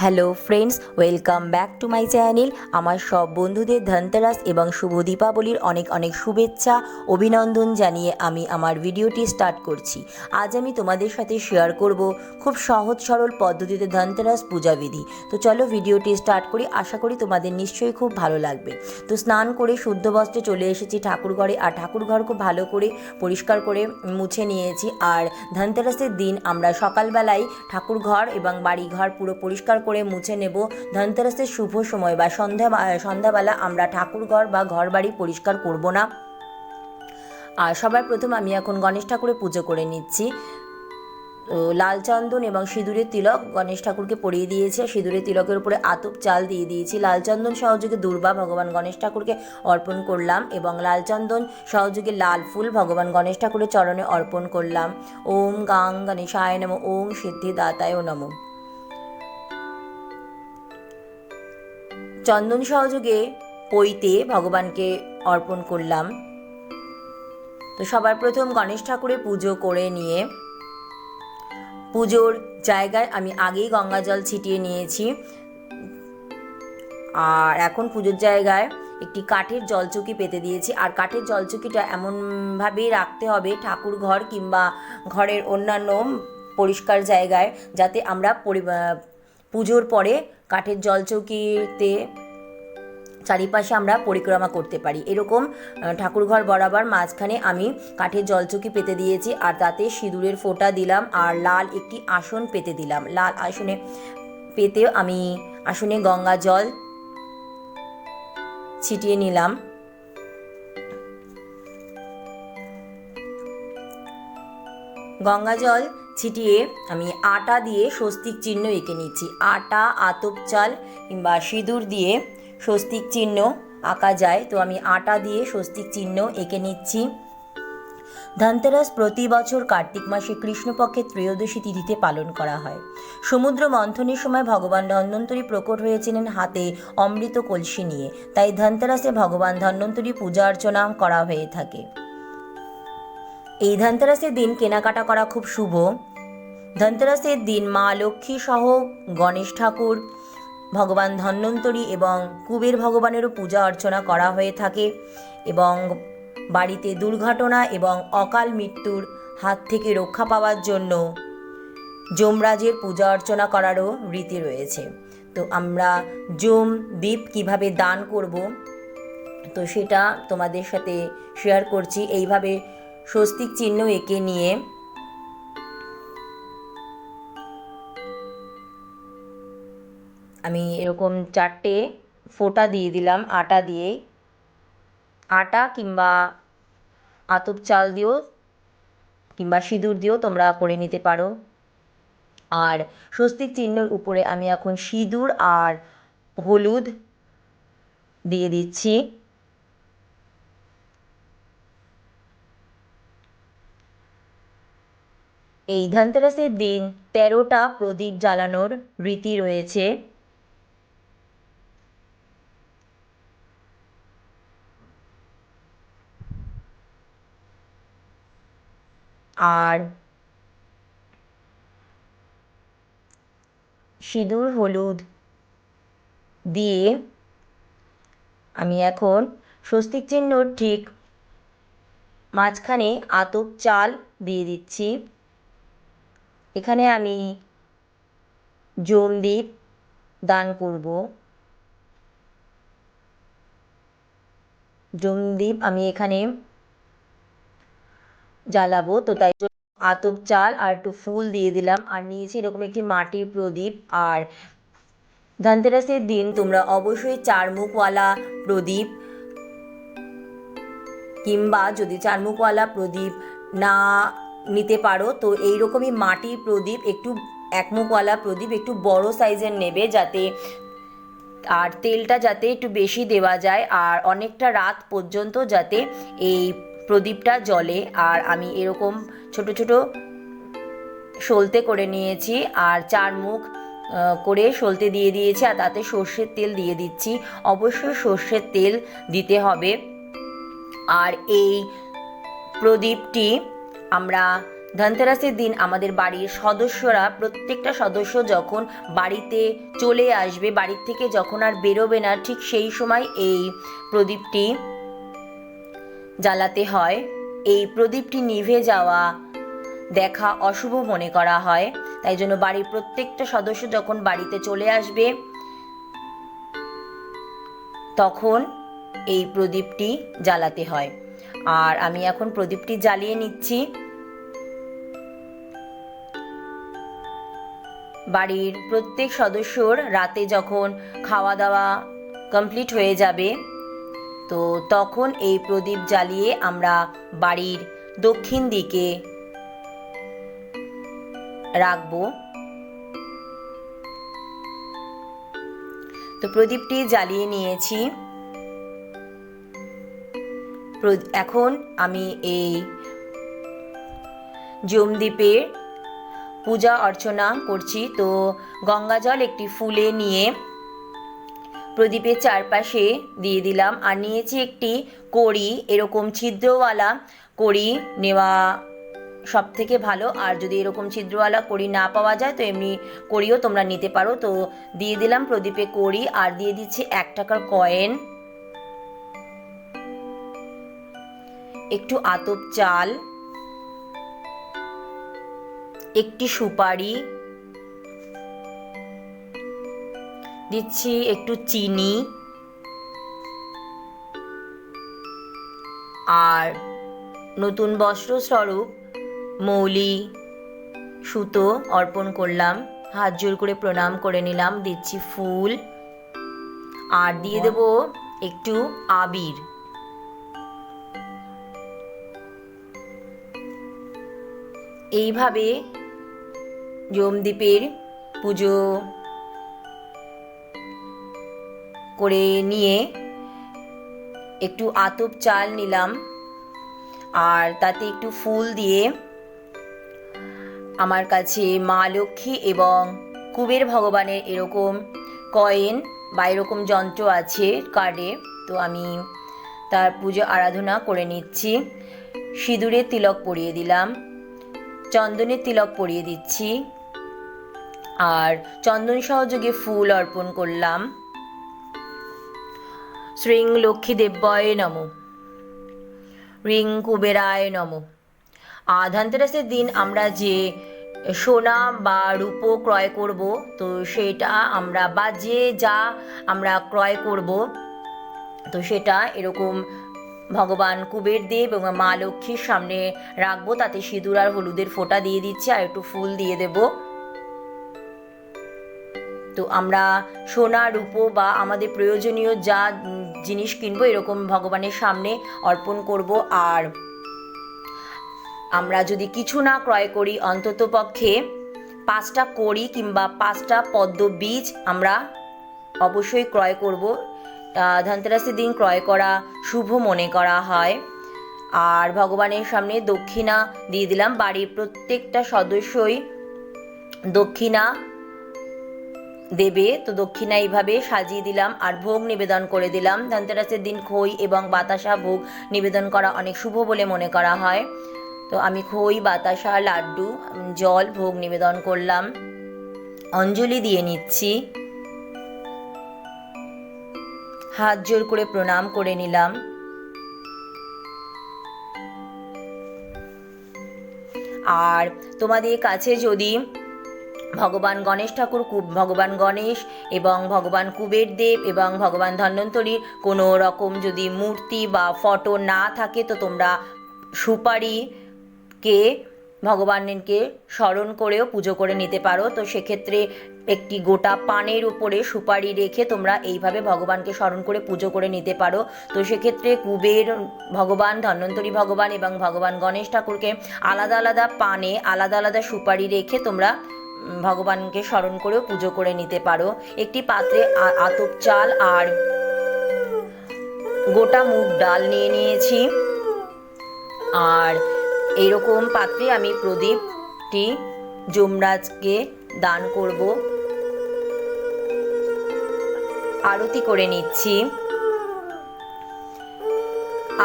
Hello friends, welcome back to my channel. আমার সব বন্ধুদের ধনতেরাস এবং শুভ দীপাবলির অনেক অনেক শুভেচ্ছা অভিনন্দন জানিয়ে আমি আমার ভিডিওটি স্টার্ট করছি। আজ আমি তোমাদের সাথে শেয়ার করব খুব সহজ সরল পদ্ধতিতে ধনতেরাস পূজাবিধি। তো চলো ভিডিওটি স্টার্ট করি, আশা করি তোমাদের নিশ্চয়ই খুব ভালো লাগবে। তো স্নান করে শুদ্ধ বস্ত্রে চলে এসেছি ঠাকুরঘরে, আর ঠাকুরঘর খুব ভালো করে পরিষ্কার করে মুছে নিয়েছি। আর ধনতেরাসের দিন আমরা সকালবেলায় ঠাকুরঘর এবং বাড়িঘর পুরো পরিষ্কার করে মুছে নেব। ধনতেরাসের শুভ সময় বা সন্ধ্যাবেলা আমরা ঠাকুরঘর বা ঘর বাড়ি পরিষ্কার করব না। আর সবার প্রথম আমি এখন গণেশ ঠাকুরের পুজো করে নিচ্ছি। লাল চন্দন এবং সিঁদুরের তিলক গণেশ ঠাকুরকে পরিয়ে দিয়েছে। সিঁদুরের তিলকের উপরে আতপ চাল দিয়ে দিয়েছি। লাল চন্দন সহযোগে দূর্বা ভগবান গণেশ ঠাকুরকে অর্পণ করলাম এবং লাল চন্দন সহযোগে লাল ফুল ভগবান গণেশ ঠাকুরের চরণে অর্পণ করলাম। ওম গাং গণেশায় নমঃ, ওম সিদ্ধিদাতায় নমঃ। চন্দন সহযোগে পইতে ভগবানকে অর্পণ করলাম। তো সবার প্রথম গণেশ ঠাকুরের পুজো করে নিয়ে পুজোর জায়গায় আমি আগেই গঙ্গা জল ছিটিয়ে নিয়েছি। আর এখন পুজোর জায়গায় একটি কাঠের জলচৌকি পেতে দিয়েছি। আর কাঠের জলচৌকিটা এমনভাবেই রাখতে হবে ঠাকুর ঘর কিংবা ঘরের অন্যান্য পরিষ্কার জায়গায়, যাতে আমরা পুজোর পরে কাঠের জলচৌকিতে চারিপাশে আমরা পরিক্রমা করতে পারি। এরকম ঠাকুরঘর বরাবর মাঝখানে আমি কাঠের জলচৌকি পেতে দিয়েছি, আর তাতে সিঁদুরের ফোঁটা দিলাম আর লাল একটি আসন পেতে দিলাম। লাল আসনে পেতে আমি আসনে গঙ্গা জল ছিটিয়ে নিলাম। গঙ্গা জল ছিটিয়ে আমি আটা দিয়ে স্বস্তিক চিহ্ন এঁকে নিচ্ছি। আটা, আতপ চাল কিংবা সিঁদুর দিয়ে স্বস্তিক চিহ্ন আঁকা যায়, তো আমি আটা দিয়ে স্বস্তিক চিহ্ন এঁকে নিচ্ছি। ধনতেরাস প্রতি বছর কার্তিক মাসে কৃষ্ণপক্ষের ত্রয়োদশী তিথিতে পালন করা হয়। সমুদ্র মন্থনের সময় ভগবান ধন্বন্তরী প্রকট হয়েছিলেন হাতে অমৃত কলসি নিয়ে, তাই ধনতেরাসে ভগবান ধন্বন্তরী পূজা অর্চনা করা হয়ে থাকে। এই ধনতেরাসের দিন কেনাকাটা করা খুব শুভ। ধনতেরাসের দিন মা লক্ষ্মী সহ গণেশ ঠাকুর, ভগবান ধন্বন্তরী এবং কুবের ভগবানেরও পূজা অর্চনা করা হয়ে থাকে এবং বাড়িতে দুর্ঘটনা এবং অকাল মৃত্যুর হাত থেকে রক্ষা পাওয়ার জন্য যমরাজের পূজা অর্চনা করারও রীতি রয়েছে। তো আমরা যম দ্বীপ কিভাবে দান করব, তো সেটা তোমাদের সাথে শেয়ার করছি। এইভাবে স্বস্তিক চিহ্ন এঁকে নিয়ে আমি এরকম 4টে ফোঁটা দিয়ে দিলাম আটা দিয়ে। আটা কিংবা আতপ চাল দিয়েও কিংবা সিঁদুর দিয়েও তোমরা করে নিতে পারো। আর স্বস্তিক চিহ্নের উপরে আমি এখন সিঁদুর আর হলুদ দিয়ে দিচ্ছি। এই ধনতেরাসের দিন 13টা প্রদীপ জ্বালানোর রীতি রয়েছে। আর সিঁদুর হলুদ দিয়ে আমি এখন স্বস্তিক চিহ্নর ঠিক মাঝখানে আতপ চাল দিয়ে দিচ্ছি। এখানে আমি যমদ্বীপ দান করব। যমদ্বীপ আমি এখানে জ্বালাবো, তো তাই জন্য আতপ চাল আর একটু ফুল দিয়ে দিলাম। আর নিয়েছি এরকম একটি মাটির প্রদীপ। আর ধনতেরাসের দিন তোমরা অবশ্যই 4 মুখওয়ালা প্রদীপ কিংবা যদি 4 মুখওয়ালা প্রদীপ না নিতে পারো তো এইরকমই মাটির প্রদীপ, একটু 1 মুখওয়ালা প্রদীপ একটু বড় সাইজের নেবে, যাতে আর তেলটা যাতে একটু বেশি দেওয়া যায় আর অনেকটা রাত পর্যন্ত যাতে এই প্রদীপটা জ্বলে। আর আমি এরকম ছোট ছোট সলতে করে নিয়েছি আর 4 মুখ করে সলতে দিয়ে দিয়েছি, আর তাতে সর্ষের তেল দিয়ে দিচ্ছি। অবশ্যই সর্ষের তেল দিতে হবে। আর এই প্রদীপটি আমরা ধনতেরাসের দিন আমাদের বাড়ির সদস্যরা, প্রত্যেকটা সদস্য যখন বাড়িতে চলে আসবে, বাড়ির থেকে যখন আর বেরোবে না, ঠিক সেই সময় এই প্রদীপটি জ্বালাতে হয়। এই প্রদীপটি নিভে যাওয়া দেখা অশুভ মনে করা হয়, তাই জন্য বাড়ির প্রত্যেকটা সদস্য যখন বাড়িতে চলে আসবে তখন এই প্রদীপটি জ্বালাতে হয়। আর আমি এখন প্রদীপটি জ্বালিয়ে নিচ্ছি। বাড়ির প্রত্যেক সদস্যর রাতে যখন খাওয়া দাওয়া কমপ্লিট হয়ে যাবে, তো তখন এই প্রদীপ জ্বালিয়ে আমরা বাড়ির দক্ষিণ দিকে রাখবো। তো প্রদীপটি জ্বালিয়ে নিয়েছি। এখন আমি এই যমদ্বীপের পূজা অর্চনা করছি। তো গঙ্গাজল একটি ফুলে নিয়ে প্রদীপের চারপাশে দিয়ে দিলাম, আর নিয়েছি একটি কড়ি। এরকম ছিদ্রওয়ালা কড়ি নেওয়া সব থেকে ভালো, আর যদি এরকম ছিদ্রওয়ালা কড়ি না পাওয়া যায় তো এমনি কড়িও তোমরা নিতে পারো। তো দিয়ে দিলাম প্রদীপে কড়ি, আর দিয়ে দিচ্ছি 1 টাকার কয়েন, একটু আতপ চাল, একটি সুপারি, দিচ্ছি একটু চিনি, আর নতুন বস্ত্রস্বরূপ মৌলি সুতো অর্পণ করলাম। হাত জোর করে প্রণাম করে নিলাম। দিচ্ছি ফুল, আর দিয়ে দেব একটু আবির। এইভাবে যমদ্বীপের পুজো করে নিয়ে একটু আতপ চাল নিলাম, আর তাতে একটু ফুল দিয়ে আমার কাছে মা লক্ষ্মী এবং কুবের ভগবানের এরকম কয়েন বা এরকম যন্ত্র আছে কার্ডে, তো আমি তার পুজো আরাধনা করে নিচ্ছি। সিঁদুরের তিলক পরিয়ে দিলাম, চন্দনের তিলক পরিয়ে দিচ্ছি, আর চন্দন সহযোগে ফুল অর্পণ করলাম। শ্রীং লক্ষ্মী দেব্যয় নমঃ, রিং কুবেরায় নমঃ। ধনতেরাসের দিন আমরা যে সোনা বা রূপো ক্রয় করব, তো সেটা আমরা বা যা আমরা ক্রয় করব, তো সেটা এরকম ভগবান কুবের দেব এবং মা লক্ষ্মীর সামনে রাখবো। তাতে সিঁদুর আর হলুদের ফোঁটা দিয়ে দিচ্ছি, আর একটু ফুল দিয়ে দেব। তো আমরা সোনা রূপো বা আমাদের প্রয়োজনীয় যা জিনিস কিনবো এরকম ভগবানের সামনে অর্পণ করব। আর আমরা যদি কিছু না ক্রয় করি, অন্তত পক্ষে 5টা কড়ি কিংবা 5টা পদ্ম বীজ আমরা অবশ্যই ক্রয় করব। ধনতেরাসের দিন ক্রয় করা শুভ মনে করা হয়। আর ভগবানের সামনে দক্ষিণা দিয়ে দিলাম। বাড়ির প্রত্যেকটা সদস্যই দক্ষিণা দেবে, তো দক্ষিণা এইভাবে সাজিয়ে দিলাম, আর ভোগ নিবেদন করে দিলাম। ধনতেরাসের দিন খই এবং বাতাসা ভোগ নিবেদন করা অনেক শুভ বলে মনে করা হয়। তো আমি খই, বাতাসা, লাড্ডু, জল ভোগ নিবেদন করলাম। অঞ্জলি দিয়ে নিচ্ছি, হাত জোর করে প্রণাম করে নিলাম। আর তোমাদের কাছে যদি ভগবান গণেশ ঠাকুর, ভগবান গণেশ এবং ভগবান কুবের দেব এবং ভগবান ধন্বন্তরীর কোনো রকম যদি মূর্তি বা ফটো না থাকে, তো তোমরা সুপারিকে ভগবানকে স্মরণ করেও পুজো করে নিতে পারো। তো সেক্ষেত্রে একটি গোটা পানের উপরে সুপারি রেখে তোমরা এইভাবে ভগবানকে স্মরণ করে পুজো করে নিতে পারো। তো সেক্ষেত্রে কুবের ভগবান, ধন্বন্তরী ভগবান এবং ভগবান গণেশ ঠাকুরকে আলাদা আলাদা পানে আলাদা আলাদা সুপারি রেখে তোমরা ভগবানকে স্মরণ করেও পুজো করে নিতে পারো। একটি পাত্রে আতপ চাল আর গোটা মুগ ডাল নিয়ে নিয়েছি, আর এইরকম পাত্রে আমি প্রদীপটি যমরাজকে দান করব। আরতি করে নিচ্ছি।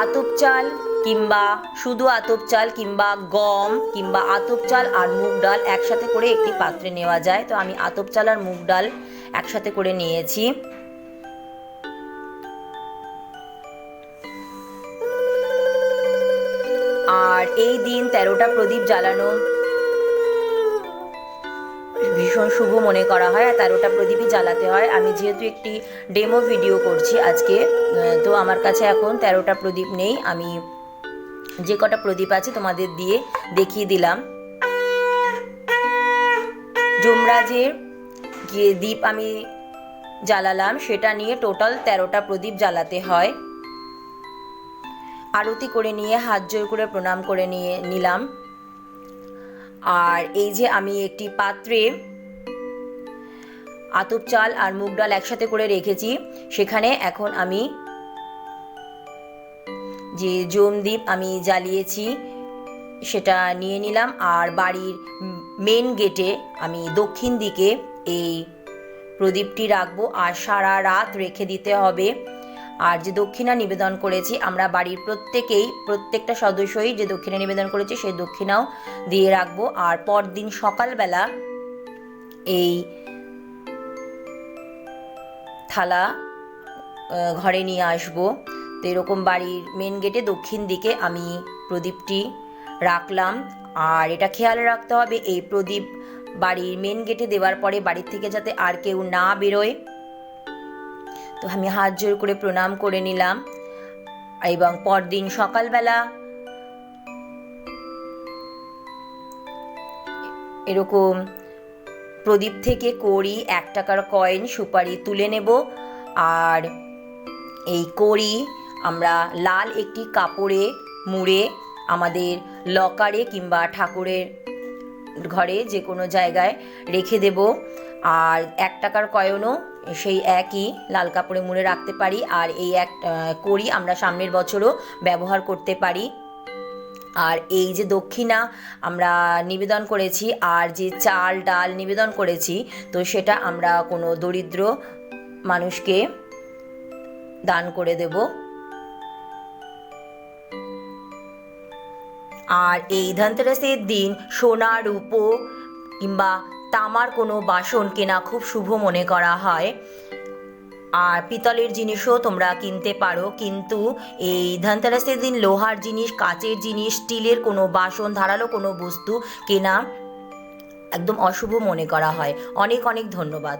আতপ চাল কিংবা শুধু আতপ চাল কিংবা গম কিংবা আতপ চাল আর মুগ ডাল একসাথে করে একটি পাত্রে নেওয়া যায়। তো আমি আতপ চাল আর মুগ ডাল একসাথে করে নিয়েছি। আর এই দিন 13টা প্রদীপ জ্বালানো ভীষণ শুভ মনে করা হয়, আর 13টা প্রদীপই জ্বালাতে হয়। আমি যেহেতু একটি ডেমো ভিডিও করছি আজকে, তো আমার কাছে এখন 13টা প্রদীপ নেই, আমি যে কটা প্রদীপ আছে তোমাদের দিয়ে দেখিয়ে দিলাম। যমরাজের যে দ্বীপ আমি জ্বালালাম সেটা নিয়ে টোটাল 13টা প্রদীপ জ্বালাতে হয়। আরতি করে নিয়ে হাত জোড় করে প্রণাম করে নিলাম। আর এই যে আমি একটি পাত্রে আতপ চাল আর মুগ ডাল একসাথে করে রেখেছি, সেখানে এখন আমি যে জমদ্বীপ আমি জ্বালিয়েছি সেটা নিয়ে নিলাম। আর বাড়ির মেন গেটে আমি দক্ষিণ দিকে এই প্রদীপটি রাখবো, আর সারা রাত রেখে দিতে হবে। আর যে দক্ষিণা নিবেদন করেছি আমরা বাড়ির প্রত্যেকটা সদস্যই যে দক্ষিণা নিবেদন করেছি সেই দক্ষিণাও দিয়ে রাখবো। আর পরদিন সকালবেলা এই থালা ঘরে নিয়ে আসবো। তো এরকম বাড়ির মেন গেটে দক্ষিণ দিকে আমি প্রদীপটি রাখলাম। আর এটা খেয়াল রাখতে হবে এই প্রদীপ বাড়ির মেন গেটে দেওয়ার পরে বাড়ির থেকে যাতে আর কেউ না বেরোয়। তো আমি হাত জোড় করে প্রণাম করে নিলাম, এবং পরদিন সকালবেলা এরকম প্রদীপ থেকে কড়ি, 1 টাকার কয়েন, সুপারি তুলে নেব। আর এই কড়ি আমরা লাল একটি কাপড়ে মুড়ে আমাদের লকারে কিংবা ঠাকুরের ঘরে যে কোনো জায়গায় রেখে দেব। আর 1 টাকার কয়েনও সেই একই লাল কাপড়ে মুড়ে রাখতে পারি। আর এই কড়ি আমরা সামনের বছরও ব্যবহার করতে পারি। আর এই যে দক্ষিণা আমরা নিবেদন করেছি আর যে চাল ডাল নিবেদন করেছি, তো সেটা আমরা কোনো দরিদ্র মানুষকে দান করে দেব। আর এই ধনতেরাসের দিন সোনা রূপো কিংবা তামার কোনো বাসন কেনা খুব শুভ মনে করা হয়। আর পিতলের জিনিসও তোমরা কিনতে পারো, কিন্তু এই ধনতেরাসের দিন লোহার জিনিস, কাচের জিনিস, স্টিলের কোনো বাসন, ধারালো কোনো বস্তু কেনা একদম অশুভ মনে করা হয়। অনেক অনেক ধন্যবাদ।